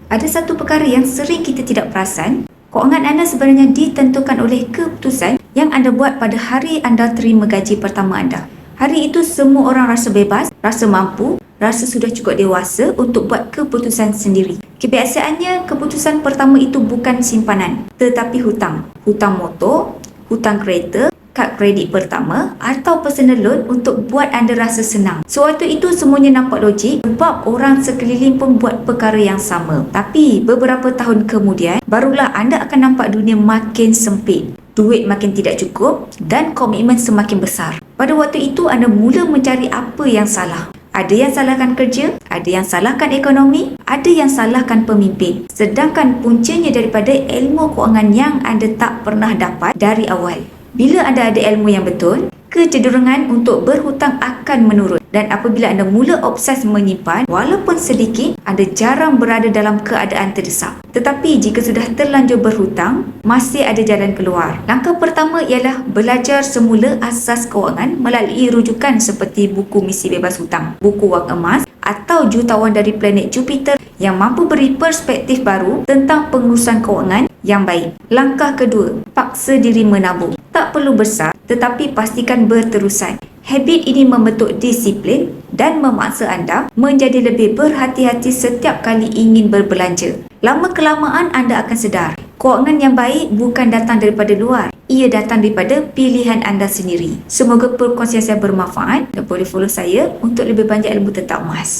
Ada satu perkara yang sering kita tidak perasan, kewangan anda sebenarnya ditentukan oleh keputusan yang anda buat pada hari anda terima gaji pertama anda. Hari itu semua orang rasa bebas, rasa mampu, rasa sudah cukup dewasa untuk buat keputusan sendiri. Kebiasaannya, keputusan pertama itu bukan simpanan, tetapi hutang. Hutang motor, hutang kereta, kad kredit pertama atau personal loan untuk buat anda rasa senang. Sewaktu itu semuanya nampak logik sebab orang sekeliling pun buat perkara yang sama. Tapi beberapa tahun kemudian, barulah anda akan nampak dunia makin sempit. Duit makin tidak cukup dan komitmen semakin besar. Pada waktu itu anda mula mencari apa yang salah. Ada yang salahkan kerja, ada yang salahkan ekonomi, ada yang salahkan pemimpin. Sedangkan puncanya daripada ilmu kewangan yang anda tak pernah dapat dari awal. Bila anda ada ilmu yang betul, kecenderungan untuk berhutang akan menurun. Dan apabila anda mula obses menyimpan, walaupun sedikit, anda jarang berada dalam keadaan terdesak. Tetapi jika sudah terlanjur berhutang, masih ada jalan keluar. Langkah pertama ialah belajar semula asas kewangan melalui rujukan seperti buku Misi Bebas Hutang, buku Wang Emas atau Jutawan dari Planet Jupiter yang mampu beri perspektif baru tentang pengurusan kewangan yang baik. Langkah kedua, paksa diri menabung. Tak perlu besar, tetapi pastikan berterusan. Habit ini membentuk disiplin dan memaksa anda menjadi lebih berhati-hati setiap kali ingin berbelanja. Lama-kelamaan anda akan sedar, kewangan yang baik bukan datang daripada luar. Ia datang daripada pilihan anda sendiri. Semoga perkongsian saya bermanfaat dan boleh follow saya untuk lebih banyak ilmu tentang emas.